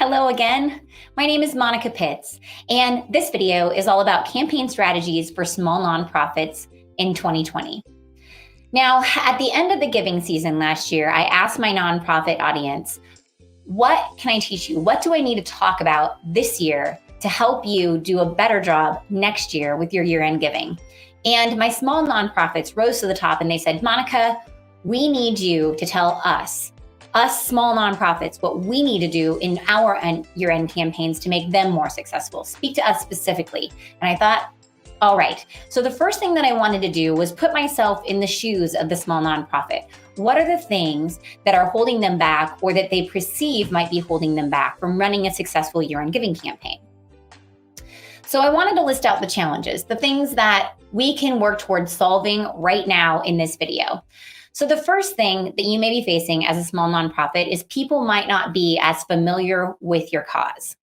Hello again. My name is Monica Pitts, and this video is all about campaign strategies for small nonprofits in 2020. Now, at the end of the giving season last year, I asked my nonprofit audience, what can I teach you? What do I need to talk about this year to help you do a better job next year with your year-end giving? And my small nonprofits rose to the top and they said, Monica, we need you to tell us small nonprofits, what we need to do in our year-end campaigns to make them more successful. Speak to us specifically. And I thought, all right. So the first thing that I wanted to do was put myself in the shoes of the small nonprofit. What are the things that are holding them back or that they perceive might be holding them back from running a successful year-end giving campaign? So I wanted to list out the challenges, the things that we can work towards solving right now in this video. So the first thing that you may be facing as a small nonprofit is people might not be as familiar with your cause.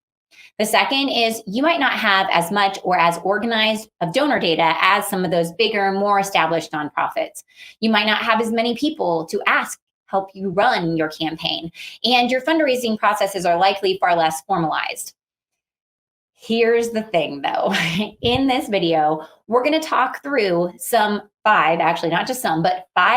The second is you might not have as much or as organized of donor data as some of those bigger, more established nonprofits. You might not have as many people to ask help you run your campaign, and your fundraising processes are likely far less formalized. Here's the thing though, in this video, we're gonna talk through five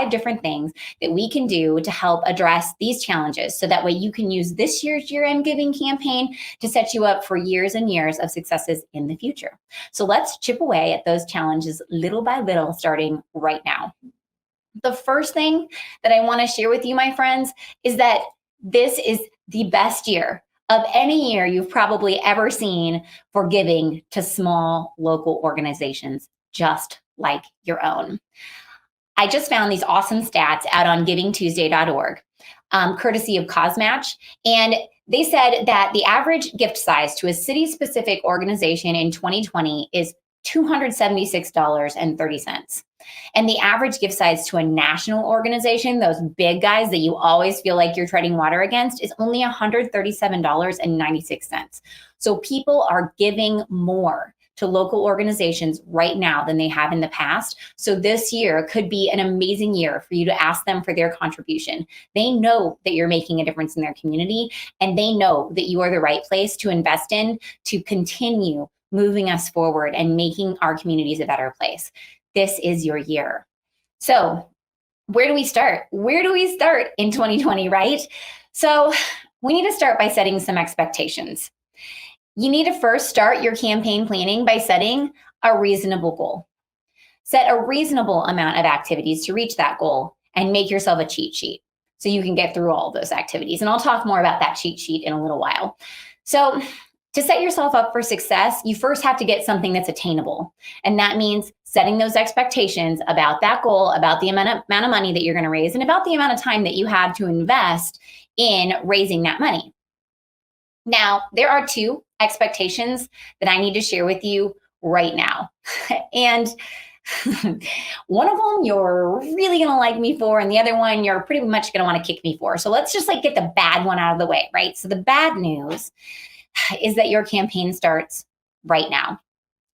different things that we can do to help address these challenges. So that way you can use this year's year-end giving campaign to set you up for years and years of successes in the future. So let's chip away at those challenges little by little, starting right now. The first thing that I wanna share with you, my friends, is that this is the best year of any year you've probably ever seen for giving to small local organizations just like your own. I just found these awesome stats out on givingtuesday.org, courtesy of CauseMatch, and they said that the average gift size to a city-specific organization in 2020 is $276.30. And the average gift size to a national organization, those big guys that you always feel like you're treading water against, is only $137.96. So people are giving more to local organizations right now than they have in the past. So this year could be an amazing year for you to ask them for their contribution. They know that you're making a difference in their community, and they know that you are the right place to invest in to continue moving us forward and making our communities a better place. This is your year. So where do we start? Where do we start in 2020, right? So we need to start by setting some expectations. You need to first start your campaign planning by setting a reasonable goal. Set a reasonable amount of activities to reach that goal and make yourself a cheat sheet so you can get through all those activities. And I'll talk more about that cheat sheet in a little while. So to set yourself up for success, you first have to get something that's attainable. And that means setting those expectations about that goal, about the amount of money that you're going to raise, and about the amount of time that you have to invest in raising that money. Now, there are two expectations that I need to share with you right now. And one of them you're really going to like me for, and the other one you're pretty much going to want to kick me for. So let's just get the bad one out of the way, right? So the bad news is that your campaign starts right now,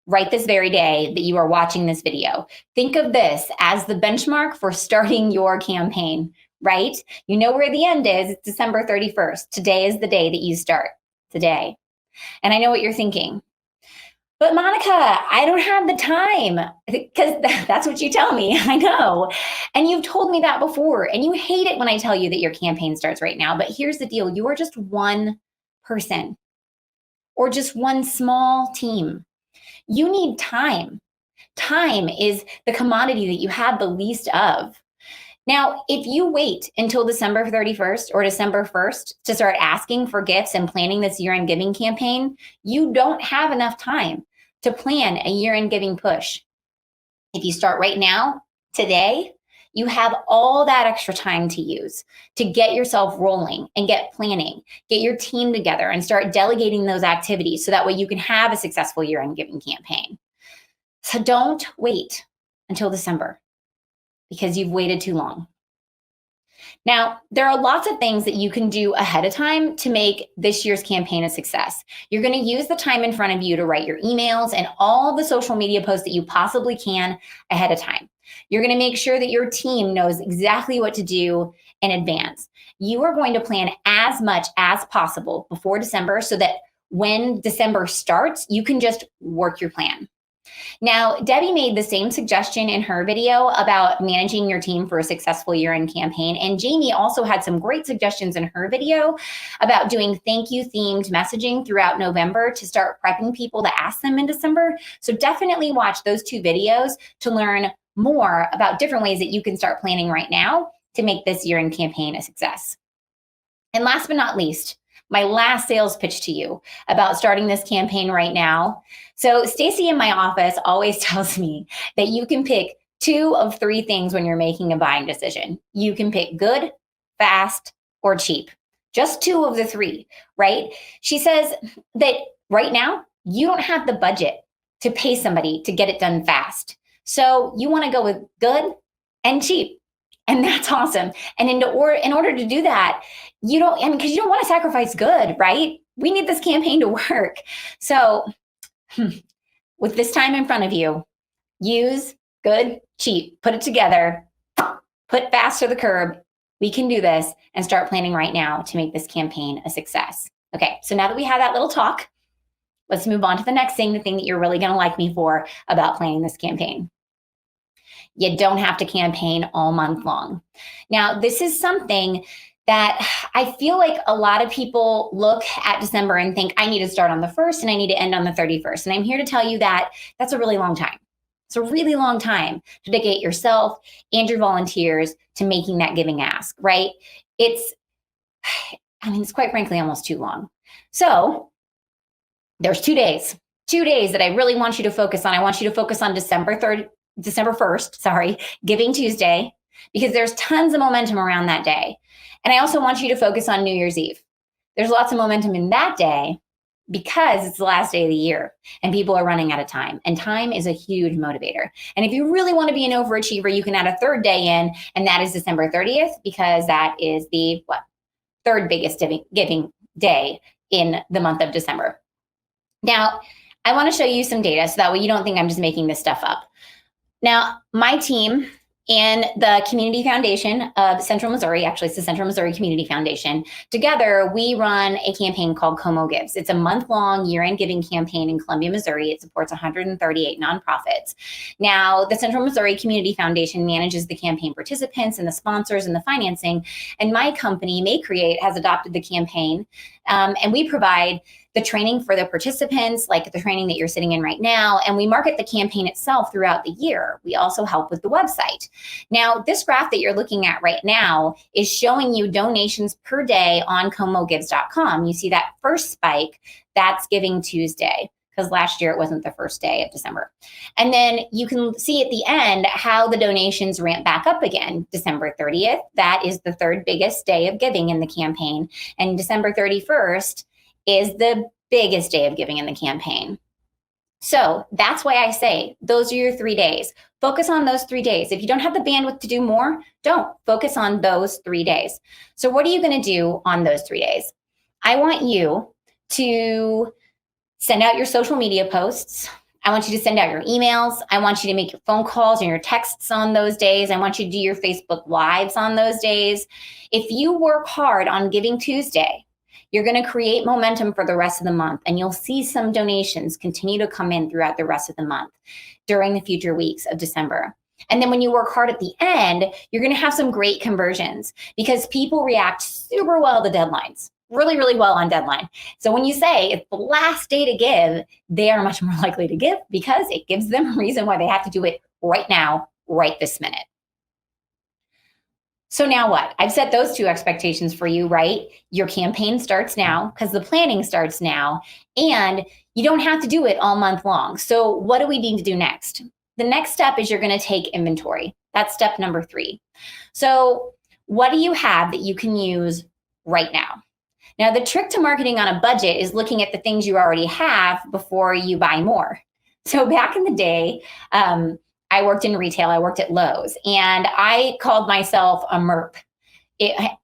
right this very day that you are watching this video. Think of this as the benchmark for starting your campaign, right? You know where the end is. It's December 31st. Today is the day that you start, today. And I know what you're thinking. But Monica, I don't have the time, because that's what you tell me. I know. And you've told me that before, and you hate it when I tell you that your campaign starts right now. But here's the deal. You are just one person, or just one small team. You need time. Time is the commodity that you have the least of. Now, if you wait until December 31st or December 1st to start asking for gifts and planning this year-end giving campaign, you don't have enough time to plan a year-end giving push. If you start right now, today, you have all that extra time to use to get yourself rolling and get planning, get your team together and start delegating those activities so that way you can have a successful year-end giving campaign. So don't wait until December, because you've waited too long. Now, there are lots of things that you can do ahead of time to make this year's campaign a success. You're going to use the time in front of you to write your emails and all the social media posts that you possibly can ahead of time. You're going to make sure that your team knows exactly what to do in advance. You are going to plan as much as possible before December so that when December starts, you can just work your plan. Now, Debbie made the same suggestion in her video about managing your team for a successful year-end campaign. And Jamie also had some great suggestions in her video about doing thank you themed messaging throughout November to start prepping people to ask them in December. So definitely watch those two videos to learn more about different ways that you can start planning right now to make this year-end campaign a success. And last but not least, my last sales pitch to you about starting this campaign right now. So Stacy in my office always tells me that you can pick 2 of 3 things when you're making a buying decision. You can pick good, fast, or cheap. Just 2 of the 3, right? She says that right now, you don't have the budget to pay somebody to get it done fast. So you want to go with good and cheap. And that's awesome. And in order to do that, because you don't want to sacrifice good, right? We need this campaign to work. So with this time in front of you, use good, cheap, put it together, put fast to the curb. We can do this and start planning right now to make this campaign a success. Okay, so now that we had that little talk, let's move on to the next thing, the thing that you're really going to like me for about planning this campaign. You don't have to campaign all month long. Now, this is something that I feel like a lot of people look at December and think, I need to start on the 1st and I need to end on the 31st. And I'm here to tell you that that's a really long time. It's a really long time to dedicate yourself and your volunteers to making that giving ask, right? It's quite frankly almost too long. So there's 2 days that I really want you to focus on. I want you to focus on December 1st, Giving Tuesday, because there's tons of momentum around that day. And I also want you to focus on New Year's Eve. There's lots of momentum in that day because it's the last day of the year and people are running out of time. And time is a huge motivator. And if you really want to be an overachiever, you can add a 3rd day in, and that is December 30th, because that is the 3rd biggest giving day in the month of December. Now, I want to show you some data so that way you don't think I'm just making this stuff up. Now, my team and the Community Foundation of Central Missouri, actually it's the Central Missouri Community Foundation, together we run a campaign called Como Gives. It's a month-long year-end giving campaign in Columbia, Missouri. It supports 138 nonprofits. Now, the Central Missouri Community Foundation manages the campaign participants and the sponsors and the financing, and my company, May Create, has adopted the campaign, and we provide the training for the participants, like the training that you're sitting in right now, and we market the campaign itself throughout the year. We also help with the website. Now, this graph that you're looking at right now is showing you donations per day on comogives.com. You see that first spike, that's Giving Tuesday, because last year it wasn't the first day of December. And then you can see at the end how the donations ramp back up again. December 30th, that is the 3rd biggest day of giving in the campaign. And December 31st, is the biggest day of giving in the campaign. So that's why I say those are your 3 days. Focus on those 3 days. If you don't have the bandwidth to do more, don't. Focus on those 3 days. So what are you going to do on those 3 days? I want you to send out your social media posts. I want you to send out your emails. I want you to make your phone calls and your texts on those days. I want you to do your Facebook Lives on those days. If you work hard on Giving Tuesday, you're going to create momentum for the rest of the month, and you'll see some donations continue to come in throughout the rest of the month during the future weeks of December. And then when you work hard at the end, you're going to have some great conversions because people react super well to deadlines, really, really well on deadline. So when you say it's the last day to give, they are much more likely to give because it gives them a reason why they have to do it right now, right this minute. So now what? I've set those 2 expectations for you, right? Your campaign starts now because the planning starts now, and you don't have to do it all month long. So what do we need to do next? The next step is you're going to take inventory. That's step number 3. So what do you have that you can use right now? Now, the trick to marketing on a budget is looking at the things you already have before you buy more. So back in the day, I worked in retail. I worked at Lowe's, and I called myself a MRP,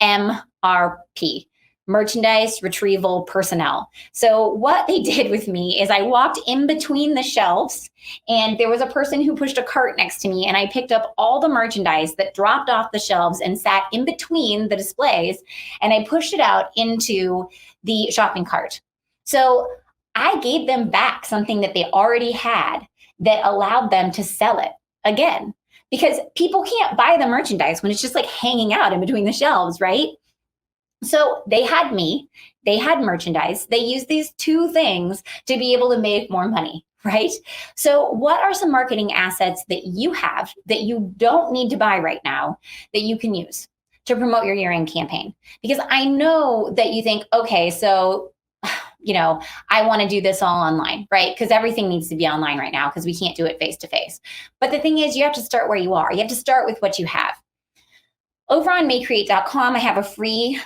MRP. merchandise retrieval personnel. So what they did with me is I walked in between the shelves and there was a person who pushed a cart next to me and I picked up all the merchandise that dropped off the shelves and sat in between the displays and I pushed it out into the shopping cart. So I gave them back something that they already had that allowed them to sell it again because people can't buy the merchandise when it's just like hanging out in between the shelves, right? So they had me, they had merchandise, they used these two things to be able to make more money, right? So, what are some marketing assets that you have that you don't need to buy right now that you can use to promote your year end campaign? Because I know that you think, okay, so I want to do this all online, right? Because everything needs to be online right now because we can't do it face to face. But the thing is, you have to start where you are. You have to start with what you have. Over on mayecreate.com, I have a free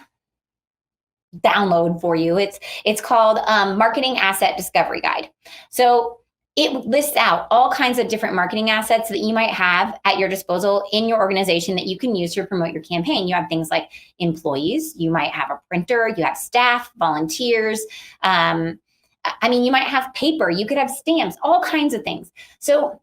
download for you. It's called Marketing Asset Discovery Guide. So it lists out all kinds of different marketing assets that you might have at your disposal in your organization that you can use to promote your campaign. You have things like employees, you might have a printer, you have staff, volunteers. You might have paper, you could have stamps, all kinds of things. So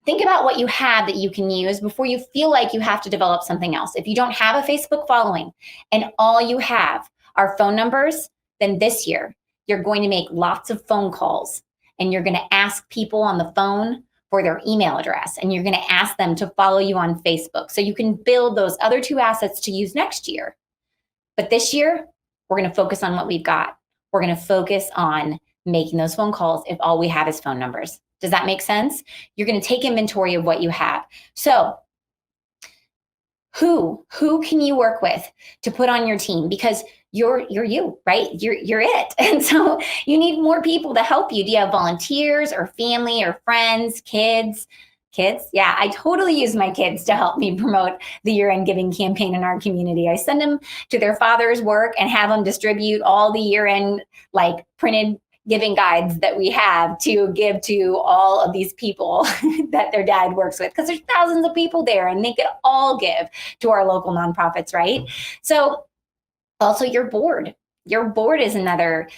think about what you have that you can use before you feel like you have to develop something else. If you don't have a Facebook following and all you have are phone numbers, then this year you're going to make lots of phone calls and you're going to ask people on the phone for their email address and you're going to ask them to follow you on Facebook so you can build those other two assets to use next year. But this year, we're going to focus on what we've got. We're going to focus on making those phone calls if all we have is phone numbers. Does that make sense? You're going to take inventory of what you have. So who can you work with to put on your team? Because you're you, right? You're it. And so you need more people to help you. Do you have volunteers or family or friends, kids? Kids? Yeah, I totally use my kids to help me promote the year-end giving campaign in our community. I send them to their father's work and have them distribute all the year-end like printed giving guides that we have to give to all of these people that their dad works with, because there's thousands of people there and they could all give to our local nonprofits, right? So also your board is another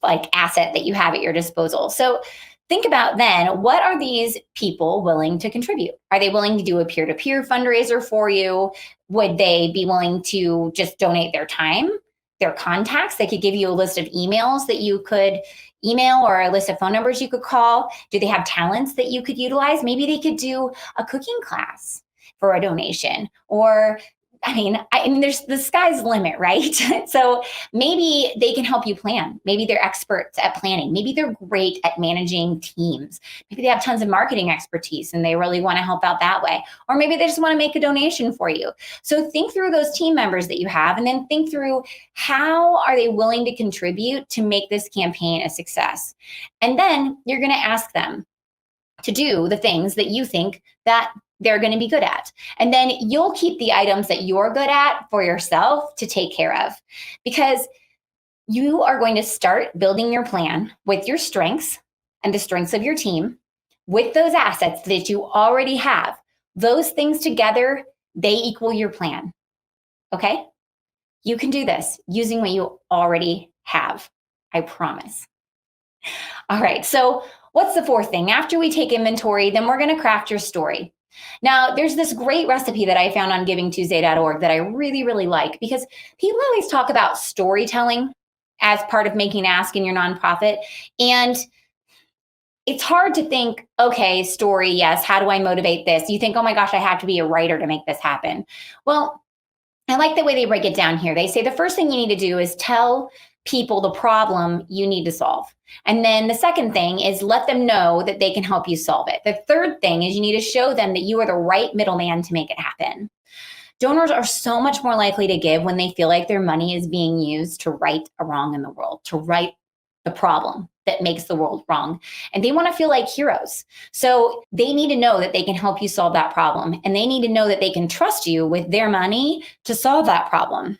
like asset that you have at your disposal. So think about then, what are these people willing to contribute? Are they willing to do a peer-to-peer fundraiser for you? Would they be willing to just donate their time, their contacts? They could give you a list of emails that you could email or a list of phone numbers you could call. Do they have talents that you could utilize? Maybe they could do a cooking class for a donation, or there's the sky's the limit, right? So maybe they can help you plan. Maybe they're experts at planning. Maybe they're great at managing teams. Maybe they have tons of marketing expertise and they really want to help out that way. Or maybe they just want to make a donation for you. So think through those team members that you have and then think through how are they willing to contribute to make this campaign a success. And then you're going to ask them to do the things that you think that they're going to be good at. And then you'll keep the items that you're good at for yourself to take care of, because you are going to start building your plan with your strengths and the strengths of your team, with those assets that you already have. Those things together, they equal your plan. Okay? You can do this using what you already have. I promise. All right. So what's the fourth thing? After we take inventory, then we're going to craft your story. Now, there's this great recipe that I found on givingtuesday.org that I really, really like, because people always talk about storytelling as part of making ask in your nonprofit. And it's hard to think, okay, story, yes, how do I motivate this? You think, oh my gosh, I have to be a writer to make this happen. Well, I like the way they break it down here. They say the first thing you need to do is tell people the problem you need to solve. And then the second thing is let them know that they can help you solve it. The third thing is you need to show them that you are the right middleman to make it happen. Donors are so much more likely to give when they feel like their money is being used to right a wrong in the world, to right the problem that makes the world wrong. And they want to feel like heroes. So they need to know that they can help you solve that problem. And they need to know that they can trust you with their money to solve that problem.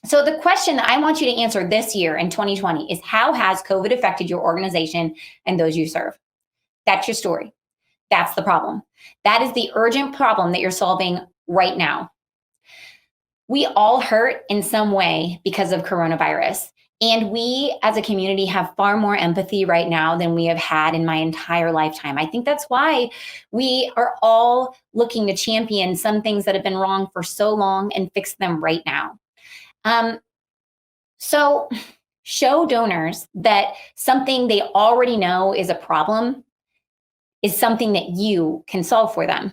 So the question that I want you to answer this year in 2020 is, how has COVID affected your organization and those you serve? That's your story. That's the problem. That is the urgent problem that you're solving right now. We all hurt in some way because of coronavirus. And we as a community have far more empathy right now than we have had in my entire lifetime. I think that's why we are all looking to champion some things that have been wrong for so long and fix them right now. Um, so, show donors that something they already know is a problem is something that you can solve for them.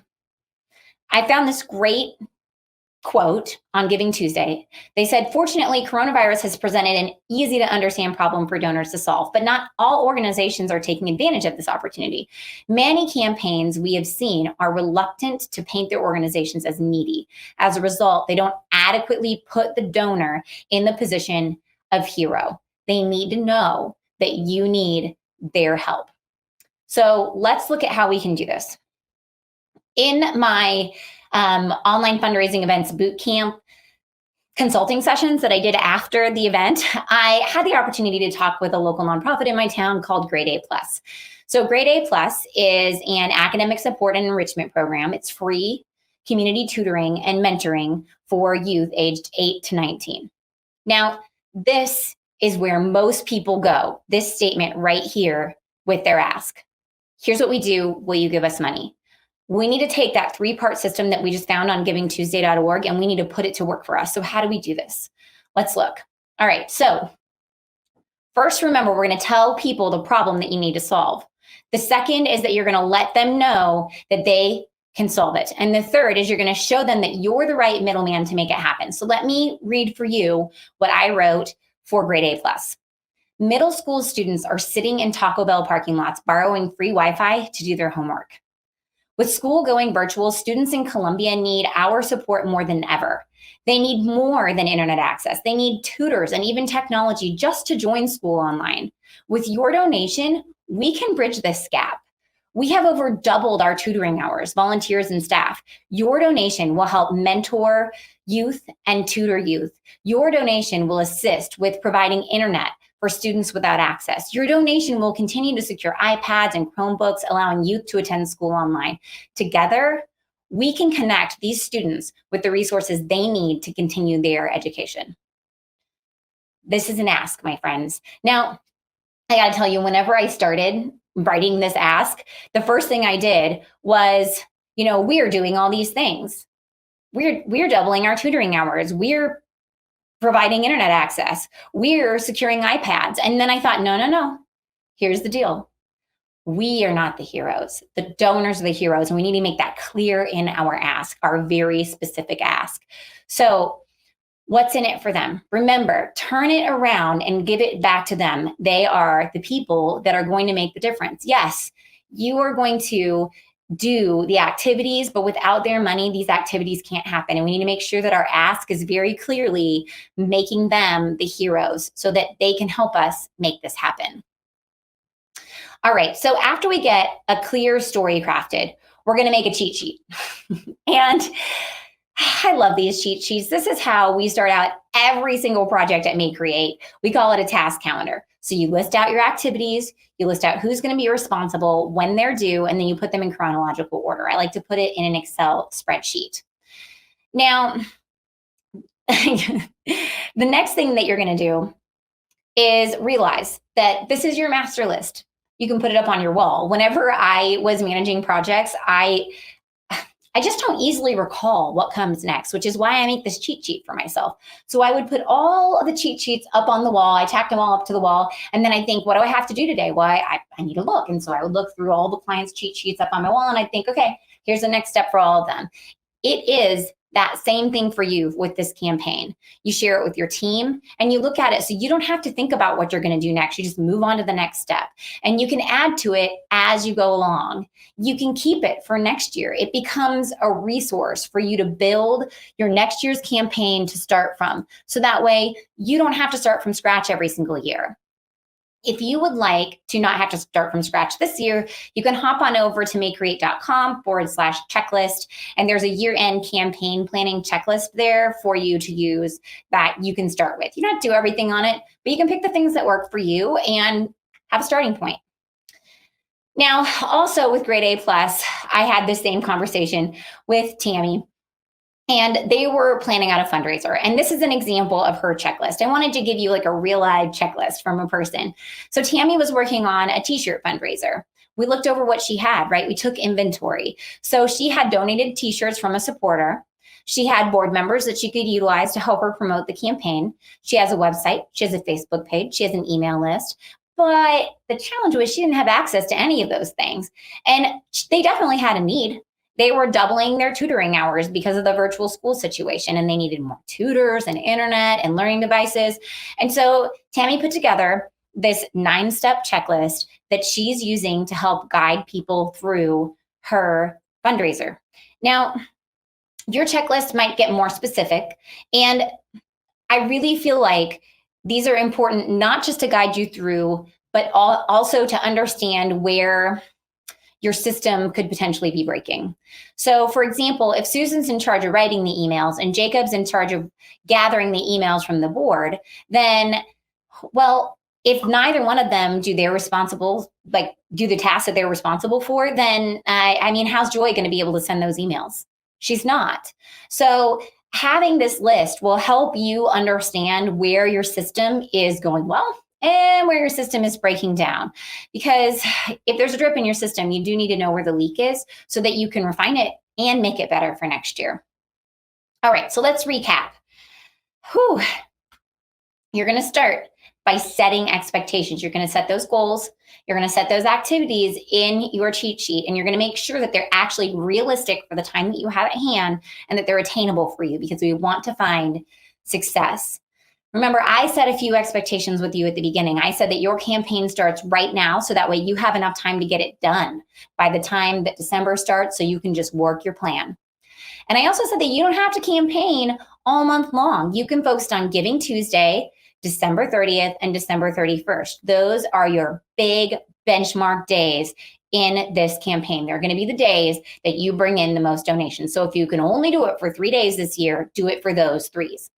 I found this great quote on Giving Tuesday. They said, fortunately, coronavirus has presented an easy to understand problem for donors to solve, but not all organizations are taking advantage of this opportunity. Many campaigns we have seen are reluctant to paint their organizations as needy. As a result, they don't adequately put the donor in the position of hero. They need to know that you need their help. So let's look at how we can do this. In my online fundraising events boot camp consulting sessions that I did after the event, I had the opportunity to talk with a local nonprofit in my town called Grade A Plus. So Grade A Plus is an academic support and enrichment program. It's free community tutoring and mentoring for youth aged 8 to 19. Now, this is where most people go, this statement right here with their ask. Here's what we do. Will you give us money? We need to take that 3-part system that we just found on givingtuesday.org and we need to put it to work for us. So how do we do this? Let's look. All right. So first, remember, we're going to tell people the problem that you need to solve. The second is that you're going to let them know that they can solve it. And the third is you're going to show them that you're the right middleman to make it happen. So let me read for you what I wrote for Grade A Plus. Middle school students are sitting in Taco Bell parking lots borrowing free Wi-Fi to do their homework. With school going virtual, students in Columbia need our support more than ever. They need more than internet access. They need tutors and even technology just to join school online. With your donation, we can bridge this gap. We have over doubled our tutoring hours, volunteers and staff. Your donation will help mentor youth and tutor youth. Your donation will assist with providing internet for students without access. Your donation will continue to secure iPads and Chromebooks, allowing youth to attend school online. Together, we can connect these students with the resources they need to continue their education. This is an ask, my friends. Now, I gotta tell you, whenever I started writing this ask, the first thing I did was, we're doing all these things. We're doubling our tutoring hours. We're providing internet access. We're securing iPads. And then I thought, no. Here's the deal. We are not the heroes. The donors are the heroes. And we need to make that clear in our ask, our very specific ask. So what's in it for them? Remember, turn it around and give it back to them. They are the people that are going to make the difference. Yes, you are going to do the activities, but without their money, these activities can't happen. And we need to make sure that our ask is very clearly making them the heroes so that they can help us make this happen. All right, so after we get a clear story crafted, we're going to make a cheat sheet. And I love these cheat sheets. This is how we start out every single project at Make Create. We call it a task calendar. So you list out your activities, you list out who's going to be responsible, when they're due, and then you put them in chronological order. I like to put it in an Excel spreadsheet. Now, the next thing that you're going to do is realize that this is your master list. You can put it up on your wall. Whenever I was managing projects, I just don't easily recall what comes next, which is why I make this cheat sheet for myself. So I would put all of the cheat sheets up on the wall. I tacked them all up to the wall. And then I think, what do I have to do today? Well, I need to look. And so I would look through all the clients' cheat sheets up on my wall. And I think, okay, here's the next step for all of them. It is that same thing for you with this campaign. You share it with your team and you look at it so you don't have to think about what you're going to do next. You just move on to the next step and you can add to it as you go along. You can keep it for next year. It becomes a resource for you to build your next year's campaign to start from. So that way you don't have to start from scratch every single year. If you would like to not have to start from scratch this year, you can hop on over to makecreate.com/checklist. And there's a year-end campaign planning checklist there for you to use that you can start with. You don't have to do everything on it, but you can pick the things that work for you and have a starting point. Now, also with Grade A Plus, I had the same conversation with Tammy. And they were planning out a fundraiser. And this is an example of her checklist. I wanted to give you like a real live checklist from a person. So Tammy was working on a t-shirt fundraiser. We looked over what she had, right? We took inventory. So she had donated t-shirts from a supporter. She had board members that she could utilize to help her promote the campaign. She has a website. She has a Facebook page. She has an email list. But the challenge was she didn't have access to any of those things. And they definitely had a need. They were doubling their tutoring hours because of the virtual school situation, and they needed more tutors and internet and learning devices. And so Tammy put together this 9-step checklist that she's using to help guide people through her fundraiser. Now, your checklist might get more specific, and I really feel like these are important not just to guide you through, but also to understand where your system could potentially be breaking. So for example, if Susan's in charge of writing the emails and Jacob's in charge of gathering the emails from the board, then, well, if neither one of them do the tasks that they're responsible for, then how's Joy going to be able to send those emails? She's not. So having this list will help you understand where your system is going well and where your system is breaking down. Because if there's a drip in your system, you do need to know where the leak is so that you can refine it and make it better for next year. All right, so let's recap. You're going to start by setting expectations. You're going to set those goals. You're going to set those activities in your cheat sheet, and you're going to make sure that they're actually realistic for the time that you have at hand and that they're attainable for you, because we want to find success. Remember, I set a few expectations with you at the beginning. I said that your campaign starts right now, so that way you have enough time to get it done by the time that December starts, so you can just work your plan. And I also said that you don't have to campaign all month long. You can focus on Giving Tuesday, December 30th, and December 31st. Those are your big benchmark days in this campaign. They're going to be the days that you bring in the most donations. So if you can only do it for 3 days this year, do it for those 3s.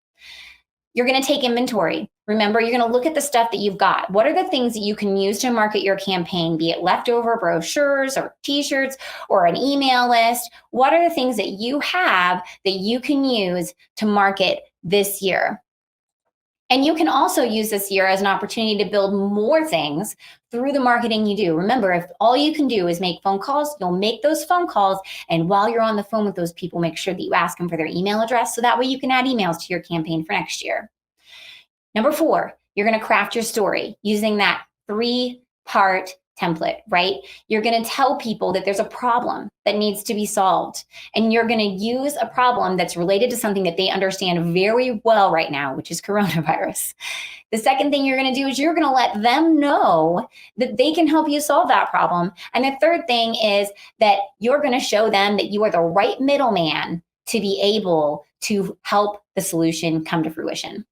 You're going to take inventory. Remember, you're going to look at the stuff that you've got. What are the things that you can use to market your campaign, be it leftover brochures or t-shirts or an email list? What are the things that you have that you can use to market this year? And you can also use this year as an opportunity to build more things through the marketing you do. Remember, if all you can do is make phone calls, you'll make those phone calls. And while you're on the phone with those people, make sure that you ask them for their email address, so that way you can add emails to your campaign for next year. Number 4, you're going to craft your story using that 3-part template, right? You're going to tell people that there's a problem that needs to be solved, and you're going to use a problem that's related to something that they understand very well right now, which is coronavirus. The second thing you're going to do is you're going to let them know that they can help you solve that problem. And the third thing is that you're going to show them that you are the right middleman to be able to help the solution come to fruition.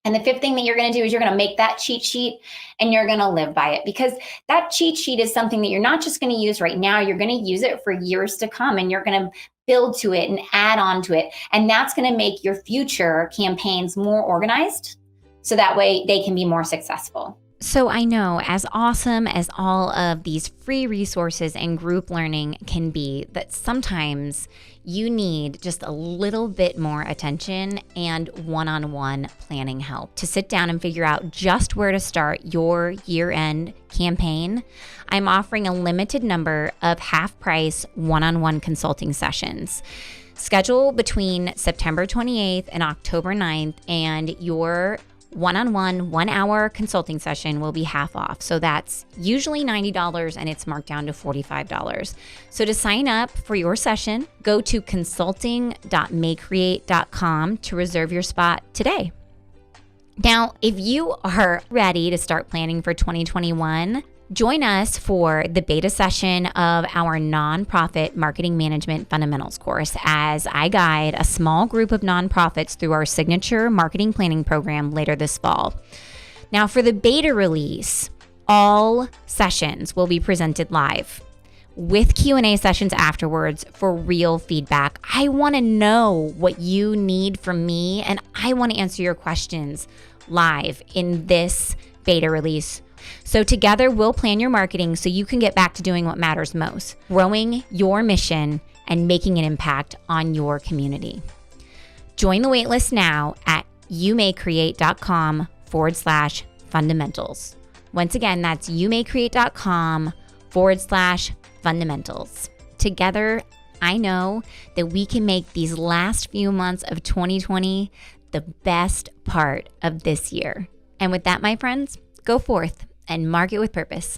And the 5th thing that you're going to do is you're going to make that cheat sheet and you're going to live by it, because that cheat sheet is something that you're not just going to use right now. You're going to use it for years to come, and you're going to build to it and add on to it. And that's going to make your future campaigns more organized, so that way they can be more successful. So I know, as awesome as all of these free resources and group learning can be, that sometimes you need just a little bit more attention and one-on-one planning help to sit down and figure out just where to start your year-end campaign. I'm offering a limited number of half-price one-on-one consulting sessions. Schedule between September 28th and October 9th, and your one-on-one 1-hour consulting session will be half off. So that's usually $90 and it's marked down to $45. So to sign up for your session, go to consulting.mayecreate.com to reserve your spot today. Now, if you are ready to start planning for 2021, join us for the beta session of our nonprofit marketing management fundamentals course, as I guide a small group of nonprofits through our signature marketing planning program later this fall. Now, for the beta release, all sessions will be presented live with Q&A sessions afterwards for real feedback. I want to know what you need from me, and I want to answer your questions live in this beta release. So together we'll plan your marketing so you can get back to doing what matters most, growing your mission and making an impact on your community. Join the waitlist now at youmaycreate.com/fundamentals. Once again, that's youmaycreate.com/fundamentals. Together, I know that we can make these last few months of 2020 the best part of this year. And with that, my friends, go forth and market with purpose.